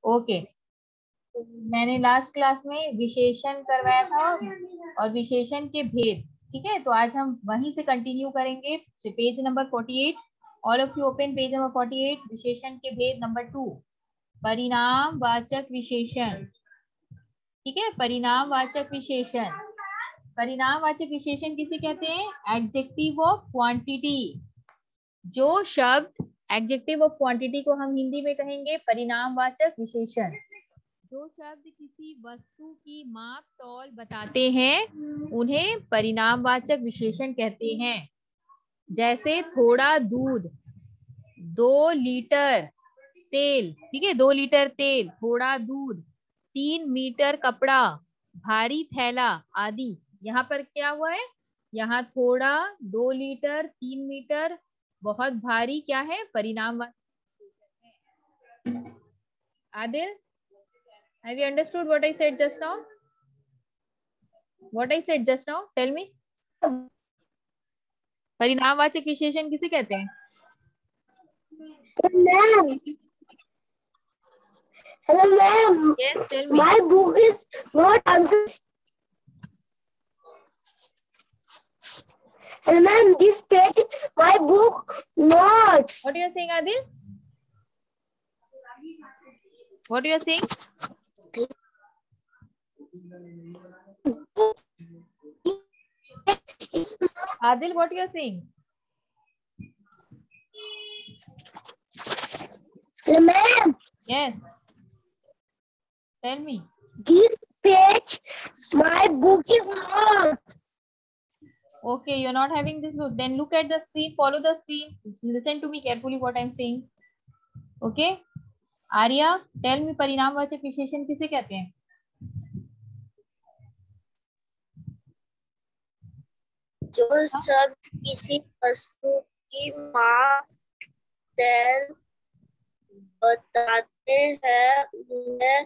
Okay, तो मैंने last class में विशेषण करवाया था और विशेषण के भेद, ठीक है। तो आज हम वहीं से कंटिन्यू करेंगे। Page number 48, all of you open page number 48, विशेषण के भेद नंबर 2, परिणाम वाचक विशेषण। ठीक है, परिणाम वाचक विशेषण। परिणाम वाचक विशेषण किसे कहते हैं? Adjective of quantity. जो शब्द एडजेक्टिव ऑफ क्वांटिटी को हम हिंदी में कहेंगे परिणामवाचक विशेषण। जो शब्द किसी वस्तु की माप तौल बताते हैं उन्हें परिणामवाचक विशेषण कहते हैं। जैसे थोड़ा दूध, 2 लीटर तेल, ठीक है, 2 लीटर तेल, थोड़ा दूध, 3 मीटर कपड़ा, भारी थैला आदि। यहाँ पर क्या हुआ है? यहाँ थोड़ा, 2 लीटर, 3 मीटर, बहुत भारी, क्या है? परिणामवाचक। Adil, have you understood what I said just now? What I said just now? Tell me. परिणामवाचक विशेषण किसे कहते हैं? Ma'am, hello ma'am. Yes, tell me. My book is not answers. Hello ma'am, this page my book notes. What you are saying, Adil? What you are saying? Adil, what you are saying? Hello ma'am, Yes. Tell me. this page my book is not. Okay, you're not having this book. Then look at the screen. Follow the screen. Listen to me carefully what I'm saying. Okay. Arya, tell me परिणामवाचक विशेषण किसे कहते हैं? जो शब्द किसी वस्तु की माप तौल बताते हैं उन्हें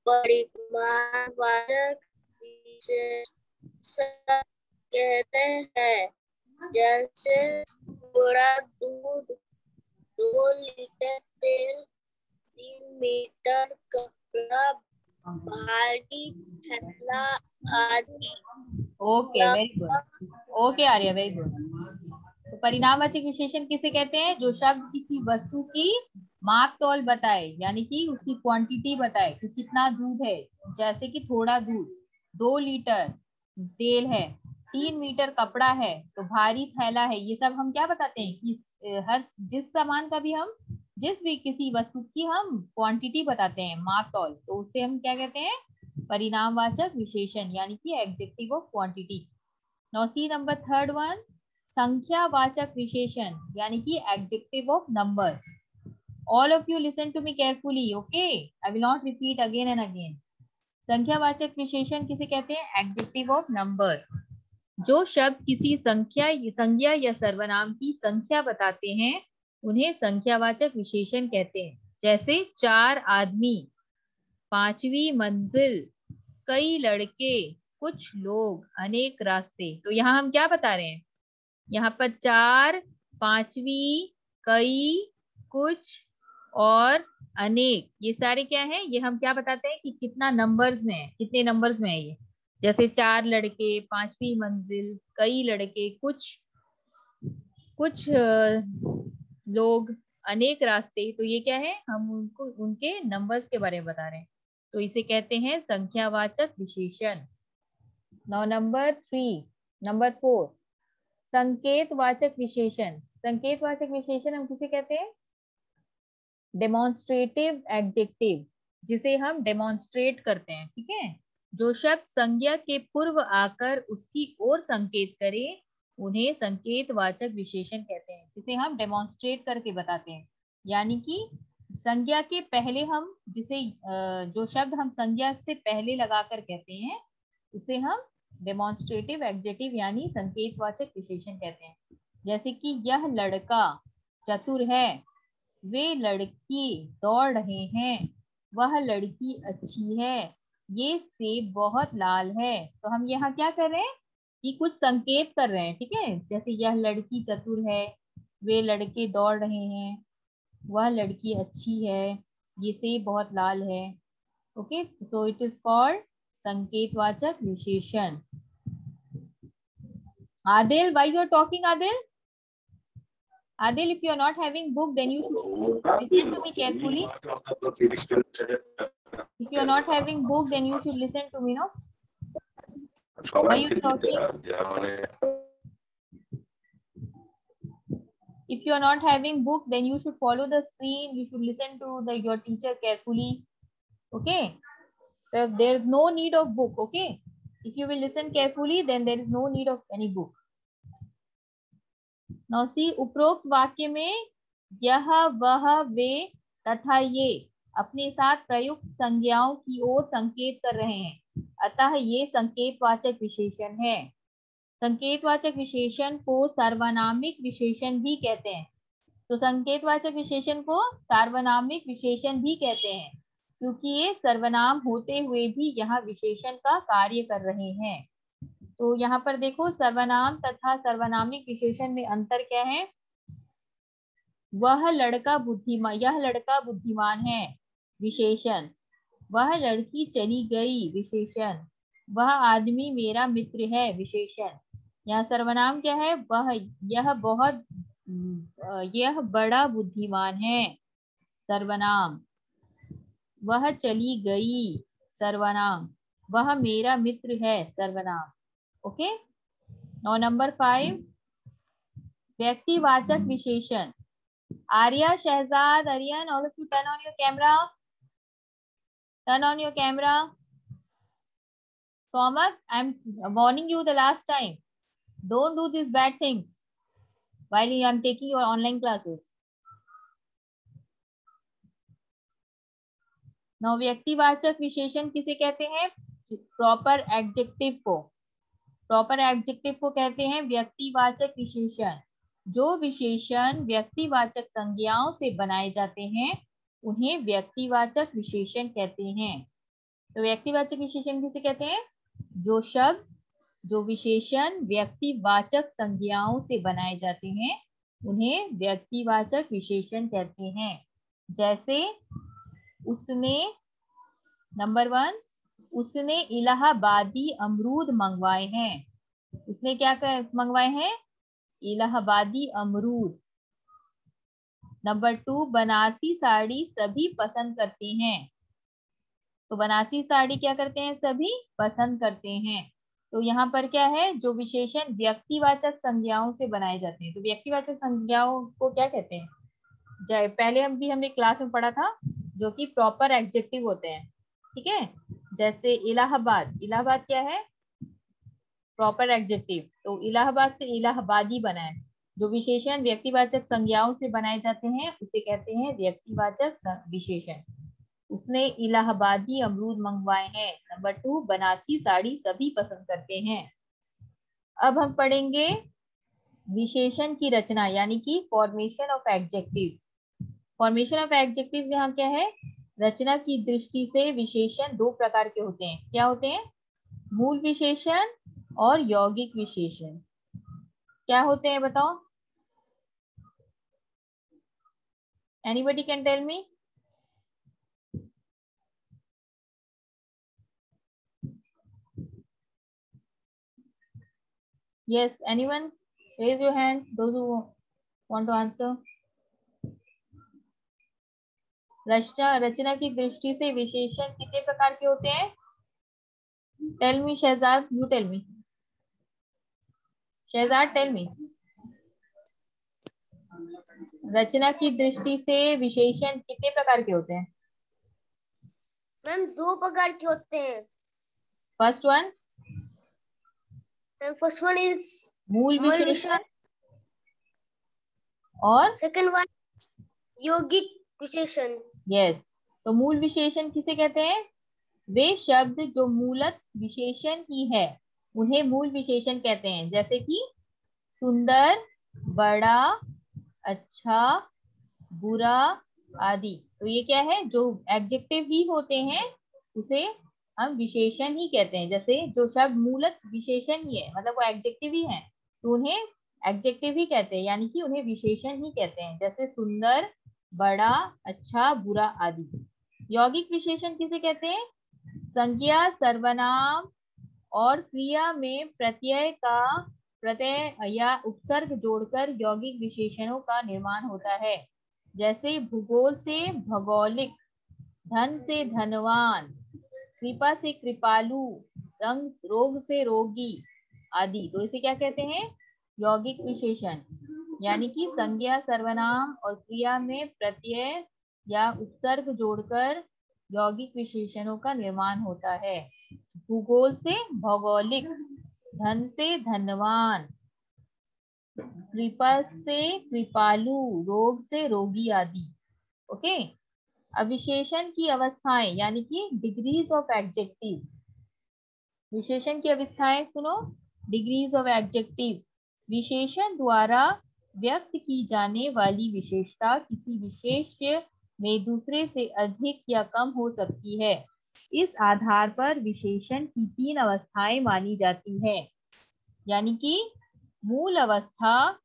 परिमाणवाचक विशेषण कहते हैं। जैसे थोड़ा दूध, 2 लीटर तेल, 3 मीटर कपड़ा, भारी थैला आदि। Okay, very good. Okay Arya, very good. तो परिणामवाचक विशेषण किसे कहते हैं? जो शब्द किसी वस्तु की माप तौल बताए, यानी कि उसकी क्वांटिटी बताए कि कितना दूध है। जैसे कि थोड़ा दूध, 2 लीटर तेल है, 3 मीटर कपड़ा है, तो भारी थैला है। ये सब हम क्या बताते हैं कि हर जिस सामान का भी हम, जिस भी किसी वस्तु की हम क्वांटिटी बताते हैं, माप तौल, तो उससे हम क्या कहते हैं? परिणामवाचक विशेषण, यानी कि adjective of quantity. Now see number third one, संख्यावाचक विशेषण, यानी कि adjective of number. All of you listen to me carefully, okay? I will not repeat again and again. संख्यावाचक विशेषण किसे कहते हैं? Adjective of number. जो शब्द किसी संज्ञा या सर्वनाम की संख्या बताते हैं उन्हें संख्यावाचक विशेषण कहते हैं। जैसे 4 आदमी, 5वीं मंजिल, कई लड़के, कुछ लोग, अनेक रास्ते। तो यहाँ हम क्या बता रहे हैं? यहाँ पर 4, 5वीं, कई, कुछ और अनेक, ये सारे क्या है? ये हम क्या बताते हैं कि कितना नंबर्स में है, कितने नंबर्स में है ये। जैसे 4 लड़के, 5वीं मंजिल, कई लड़के, कुछ लोग, अनेक रास्ते। तो ये क्या है? हम उनको उनके नंबर्स के बारे में बता रहे हैं, तो इसे कहते हैं संख्यावाचक विशेषण। नाउ नंबर 4, संकेतवाचक विशेषण। संकेतवाचक विशेषण हम किसे कहते हैं? डेमोन्स्ट्रेटिव एडजेक्टिव, जिसे हम डेमोन्स्ट्रेट करते हैं, ठीक है। जो शब्द संज्ञा के पूर्व आकर उसकी ओर संकेत करे उन्हें संकेतवाचक विशेषण कहते हैं, जिसे हम डेमोन्स्ट्रेट करके बताते हैं। यानी कि संज्ञा के पहले हम जिसे जो शब्द हम संज्ञा से पहले लगाकर कहते हैं उसे हम डेमोन्स्ट्रेटिव एडजेक्टिव यानी संकेतवाचक विशेषण कहते हैं। जैसे कि यह लड़का चतुर है, वे लड़की दौड़ रहे हैं, वह लड़की अच्छी है, ये सेब बहुत लाल है। तो हम यहाँ क्या कर रहे हैं कि कुछ संकेत कर रहे हैं, ठीक है। जैसे यह लड़की चतुर है, वे लड़के दौड़ रहे हैं, वह लड़की अच्छी है, ये सेब बहुत लाल है। Okay, so it is called संकेतवाचक विशेषण। Adil, why you are talking, Adil? Adil, if you are not having book, then you should listen to me carefully. If you are not having book, then you should listen to me, no? Why you talking? If you are not having book, then you should follow the screen. You should listen to your teacher carefully. Okay? So there is no need of book. Okay? If you will listen carefully, then there is no need of any book. Now see, उपरोक्त वाक्य में यह, वह, वे तथा ये अपने साथ प्रयुक्त संज्ञाओं की ओर संकेत कर रहे हैं, अतः ये संकेतवाचक विशेषण है। संकेतवाचक विशेषण को सार्वनामिक विशेषण भी कहते हैं। तो संकेतवाचक विशेषण को सार्वनामिक विशेषण भी कहते हैं क्योंकि ये सर्वनाम होते हुए भी यहाँ विशेषण का कार्य कर रहे हैं। तो यहाँ पर देखो, सर्वनाम तथा सर्वनामिक विशेषण में अंतर क्या है? वह लड़का बुद्धिमान, यह लड़का बुद्धिमान है विशेषण। वह लड़की चली गई विशेषण। वह आदमी मेरा मित्र है विशेषण। यहाँ सर्वनाम क्या है? वह, यह बड़ा बुद्धिमान है सर्वनाम। वह चली गई सर्वनाम। वह मेरा मित्र है सर्वनाम। ओके, नाउ नंबर 5, व्यक्तिवाचक विशेषण। Arya, Shahzad, Aryan, all of you turn on your camera. Turn on your camera. Somak, I'm warning you the last time. Don't do these bad things while I am taking your online classes. Now व्यक्तिवाचक विशेषण किसे कहते हैं? Proper adjective को। Proper adjective को कहते हैं व्यक्तिवाचक विशेषण। जो विशेषण व्यक्तिवाचक संज्ञाओं से बनाए जाते हैं उन्हें व्यक्तिवाचक विशेषण कहते हैं। तो व्यक्तिवाचक विशेषण किसे कहते हैं? जो शब्द, जो विशेषण व्यक्तिवाचक संज्ञाओं से बनाए जाते हैं उन्हें व्यक्तिवाचक विशेषण कहते हैं। जैसे उसने, नंबर 1, उसने इलाहाबादी अमरूद मंगवाए हैं। उसने क्या मंगवाए हैं? इलाहाबादी अमरूद। नंबर 2, बनारसी साड़ी सभी पसंद करते हैं। तो बनारसी साड़ी क्या करते हैं? सभी पसंद करते हैं। तो यहाँ पर क्या है? जो विशेषण व्यक्तिवाचक संज्ञाओं से बनाए जाते हैं। तो व्यक्तिवाचक संज्ञाओं को क्या कहते हैं? पहले हमने क्लास में पढ़ा था, जो कि प्रॉपर एडजेक्टिव होते हैं। ठीक है, जैसे इलाहाबाद, इलाहाबाद क्या है? Proper adjective. तो इलाहाबाद से इलाहाबादी बना है। जो विशेषण व्यक्तिवाचक संज्ञाओं से बनाए जाते हैं उसे कहते हैं व्यक्तिवाचक विशेषण। उसने इलाहाबादी अमरूद मंगवाए हैं। नंबर 2, बनारसी साड़ी सभी पसंद करते हैं। अब हम पढ़ेंगे विशेषण की रचना, यानी कि formation of adjective. Formation of adjective यहाँ क्या है? रचना की दृष्टि से विशेषण 2 प्रकार के होते हैं। क्या होते हैं? मूल विशेषण और यौगिक विशेषण। क्या होते हैं बताओ? Anybody can tell me? Yes, anyone? Raise your hand, those who want to answer. रचना की दृष्टि से विशेषण कितने प्रकार के होते हैं? Tell me Shahzad, you tell me. Shahzad tell me. रचना की दृष्टि से विशेषण कितने प्रकार के होते हैं? मैम 2 प्रकार के होते हैं। First one? First one is मूल विशेषण और सेकंड वन यौगिक विशेषण। यस, तो मूल विशेषण किसे कहते हैं? वे शब्द जो मूलत विशेषण ही है उन्हें मूल विशेषण कहते हैं। जैसे कि सुंदर, बड़ा, अच्छा, बुरा आदि। तो ये क्या है? जो एडजेक्टिव ही होते हैं उसे हम विशेषण ही कहते हैं। जैसे जो शब्द मूलत विशेषण ही है, मतलब वो एडजेक्टिव ही है, तो उन्हें एडजेक्टिव ही कहते हैं, यानी कि उन्हें विशेषण ही कहते हैं। जैसे सुंदर, बड़ा, अच्छा, बुरा आदि। यौगिक विशेषण किसे कहते हैं? संज्ञा, सर्वनाम और क्रिया में प्रत्यय या उपसर्ग जोड़कर यौगिक विशेषणों का निर्माण होता है। जैसे भूगोल से भौगोलिक, धन से धनवान, कृपा से कृपालु, रोग से रोगी आदि। तो इसे क्या कहते हैं? यौगिक विशेषण। यानी कि संज्ञा, सर्वनाम और क्रिया में प्रत्यय या उपसर्ग जोड़कर यौगिक विशेषणों का निर्माण होता है। भूगोल से भौगोलिक, धन से धनवान, कृपा से कृपालु, रोग से रोगी आदि। ओके। अब विशेषण की अवस्थाएं यानी कि डिग्रीज ऑफ एडजेक्टिव्स। विशेषण की अवस्थाएं सुनो। डिग्रीज ऑफ एडजेक्टिव्स, विशेषण द्वारा व्यक्त की जाने वाली विशेषता किसी विशेष में दूसरे से अधिक या कम हो सकती है। इस आधार पर विशेषण की 3 अवस्थाएं मानी जाती है, यानी कि मूल अवस्था,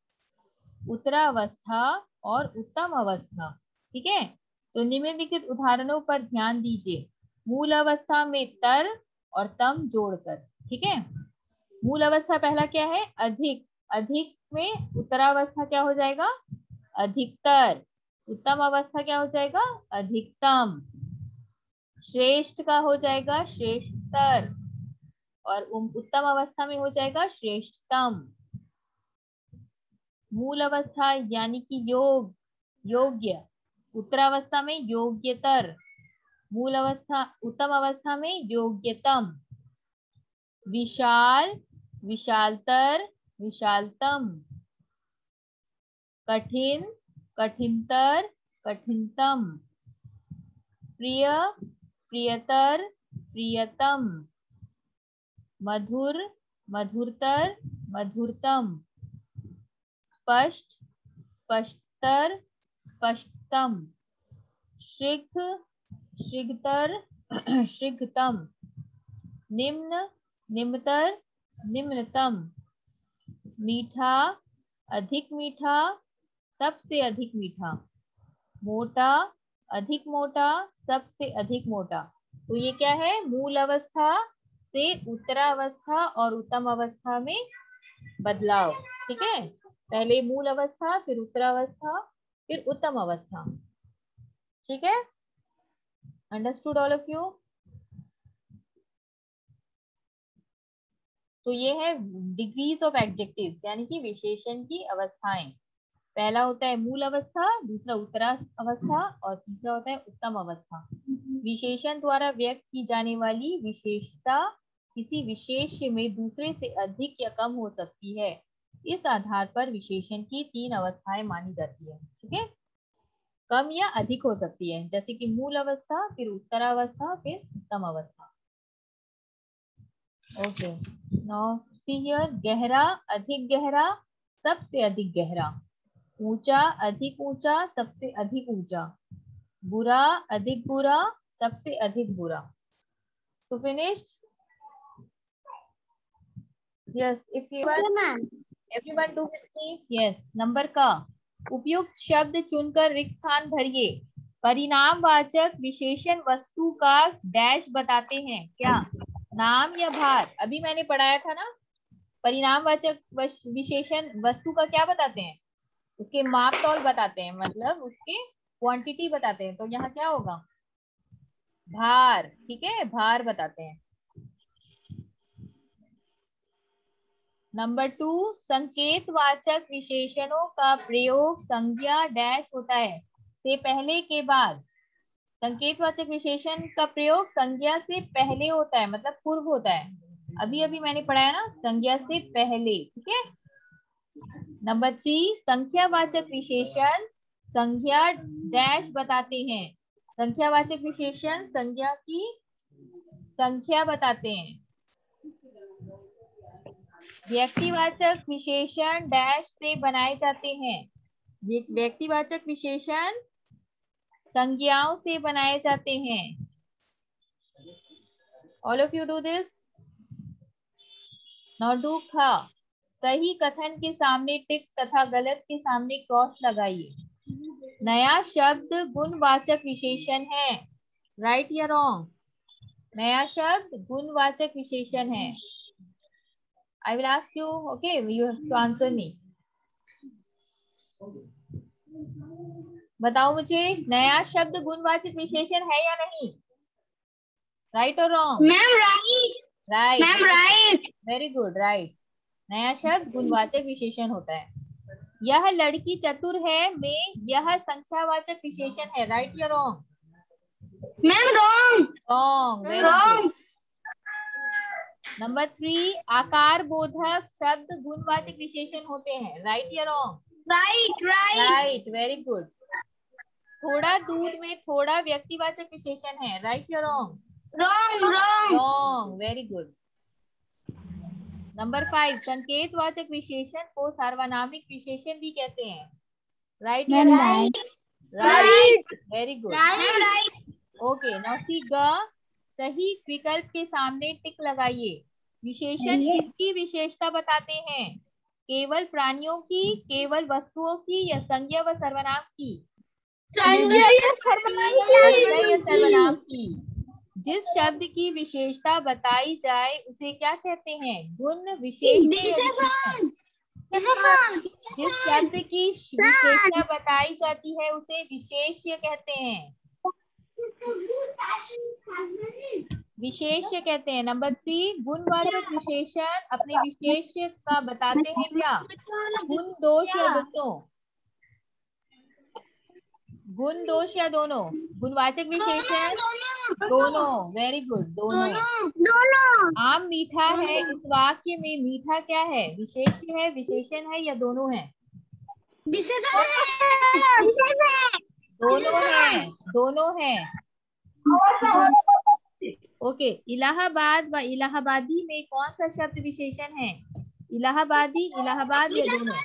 उत्तरावस्था और उत्तम अवस्था। ठीक है। तो निम्नलिखित उदाहरणों पर ध्यान दीजिए। मूल अवस्था में तर और तम जोड़कर। ठीक है। मूल अवस्था पहला क्या है? अधिक। अधिक में उत्तरावस्था क्या हो जाएगा? अधिकतर। उत्तम अवस्था क्या हो जाएगा? अधिकतम। श्रेष्ठ का हो जाएगा श्रेष्ठतर, और उत्तम अवस्था में हो जाएगा श्रेष्ठतम। मूल अवस्था यानी कि योग्य, उत्तरावस्था में योग्यतर, मूल अवस्था उत्तम अवस्था में योग्यतम। विशाल, विशालतर, विशालतम। कठिन, कठिनतर, कठिनतम। प्रिय, प्रियतर, प्रियतम। मधुर, मधुरतर, मधुरतम। स्पष्ट, स्पष्टतर, स्पष्टतम। शीघ्र, शीघ्रतर, शीघ्रतम। निम्न, निम्नतर, निम्नतम। मीठा, अधिक मीठा, सबसे अधिक मीठा। मोटा, अधिक मोटा, सबसे अधिक मोटा। तो ये क्या है? मूल अवस्था से उत्तरावस्था और उत्तम अवस्था में बदलाव। ठीक है। पहले मूल अवस्था, फिर उत्तरावस्था, फिर उत्तम अवस्था। ठीक है। Understood all of you? तो ये है डिग्रीज ऑफ एडजेक्टिव्स, यानी कि विशेषण की अवस्थाएं। पहला होता है मूल अवस्था, दूसरा उत्तरा अवस्था और तीसरा होता है उत्तम अवस्था। विशेषण द्वारा व्यक्त की जाने वाली विशेषता किसी विशेष में दूसरे से अधिक या कम हो सकती है। इस आधार पर विशेषण की 3 अवस्थाएं मानी जाती है। ठीक है। कम या अधिक हो सकती है, जैसे कि मूल अवस्था, फिर उत्तरावस्था, फिर उत्तम अवस्था। ओके। Now see here. गहरा, अधिक गहरा, सबसे अधिक गहरा। ऊंचा, अधिक ऊंचा, सबसे अधिक ऊंचा। बुरा, अधिक बुरा, सबसे अधिक बुरा। तो finished? Yes, if you are everyone do with me. Yes. Number का उपयुक्त शब्द चुनकर रिक्त स्थान भरिए। परिणामवाचक विशेषण वस्तु का डैश बताते हैं। क्या? नाम या भार? अभी मैंने पढ़ाया था ना। परिणामवाचक विशेषण वस्तु का क्या बताते हैं? उसके माप तौल बताते हैं, मतलब उसके क्वांटिटी बताते हैं। तो यहाँ क्या होगा? भार। ठीक है, भार बताते हैं। नंबर 2, संकेतवाचक विशेषणों का प्रयोग संज्ञा डैश होता है से पहले के बाद। संकेतवाचक विशेषण का प्रयोग संज्ञा से पहले होता है, मतलब पूर्व होता है। अभी अभी मैंने पढ़ाया ना, संज्ञा से पहले। ठीक है। नंबर 3, संख्यावाचक विशेषण संज्ञा डैश बताते हैं। संख्यावाचक विशेषण संज्ञा की संख्या बताते हैं। व्यक्तिवाचक विशेषण डैश से बनाए जाते हैं। व्यक्तिवाचक विशेषण संज्ञाओं से बनाए जाते हैं। All of you do this. Now do खा। सही कथन के सामने टिक तथा गलत के सामने क्रॉस लगाइए। नया शब्द गुणवाचक विशेषण है, राइट या रॉन्ग? नया शब्द गुणवाचक विशेषण है। I will ask you, okay, you have to answer me. बताओ मुझे, नया शब्द गुणवाचक विशेषण है या नहीं? राइट और wrong? Ma'am right. Right, ma'am right. Very good, right. नया शब्द गुणवाचक विशेषण होता है। यह लड़की चतुर है में यह संख्यावाचक विशेषण है, राइट या wrong? Ma'am wrong. Wrong, very good. Number 3, आकार बोधक शब्द गुणवाचक विशेषण होते हैं, राइट या wrong? Right right. Right, very good. थोड़ा दूर में थोड़ा व्यक्तिवाचक विशेषण है, राइट या wrong? Wrong wrong. Wrong, very good. Number 5, संकेतवाचक विशेषण को सार्वनामिक विशेषण भी कहते हैं, राइट या wrong? Right, very good. Okay, now see ग, सही विकल्प के सामने टिक लगाइए। विशेषण किसकी विशेषता बताते हैं? केवल प्राणियों की, केवल वस्तुओं की, या संज्ञा व सर्वनाम की? संज्ञा या सर्वनाम की। जिस शब्द की विशेषता बताई जाए उसे क्या कहते हैं? गुण, विशेषण। जिस शब्द की विशेषता बताई जाती है उसे विशेष्य कहते हैं, विशेष्य कहते हैं। नंबर 3, गुणवाचक विशेषण अपने विशेष्य का बताते हैं क्या? गुण, दोष या दोनों? गुण, दोष या दोनों? गुणवाचक विशेषण दोनों, वेरी गुड, दोनों। आम मीठा है, इस वाक्य में मीठा क्या है? विशेष्य है, विशेषण है, या दोनों है? दोनों है, दोनों है। ओके, इलाहाबाद व इलाहाबादी में कौन सा शब्द विशेषण है? इलाहाबादी, इलाहाबाद, या दोनों?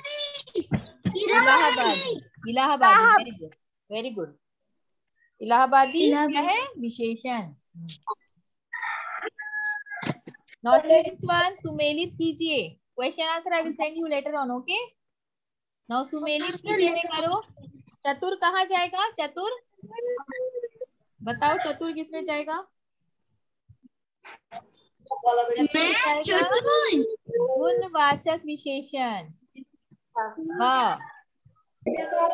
इलाहाबादी, इलाहाबादी, वेरी गुड, वेरी गुड। इलाहाबादी क्या है? विशेषण। Now students one, सुमेलित कीजिए। Question answer I will send you later on, okay? Now सुमेलित कीजिए में करो। चतुर कहाँ जाएगा? चतुर बताओ, चतुर किसमें जाएगा? गुणवाचक विशेषण।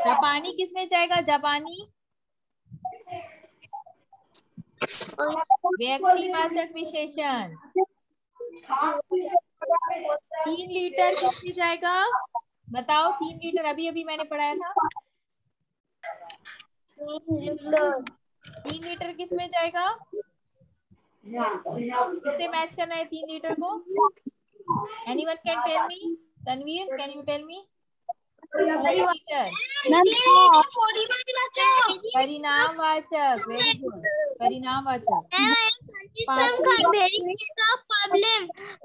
जापानी किसमें जाएगा? जापानी व्यक्तिवाचक विशेषण। 3 लीटर किसमें जाएगा? बताओ, 3 लीटर अभी अभी मैंने पढ़ाया था। 3 लीटर किसमें जाएगा? किससे मैच करना है 3 लीटर को? Anyone can tell me? Tanveer, can you tell me? परिणामवाचक, वेरी गुड, परिणामवाचक।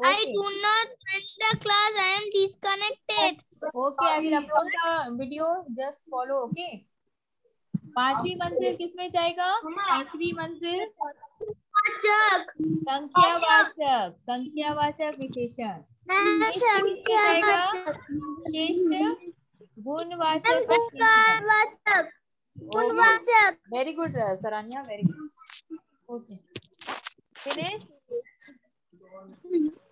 I do not attend the class. I am disconnected. Okay, I will upload the video. Just follow, okay? 5वीं मंजिल किसमें जाएगा? 5वीं मंजिल संख्यावाचक, संख्यावाचक विशेषण। किसमें जाएगा? श्रेष्ठ गुणवाचक विशेषण। Very good Saranya, very good. Okay, finish?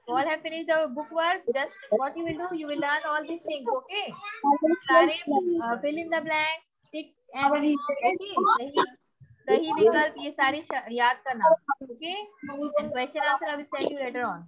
All have finished the book work. Just what you will do, you will learn all these things, okay? सारे fill in the blanks, tick and okay? सही विकल्प ये सारे याद करना, okay? And question answer I will send you later on.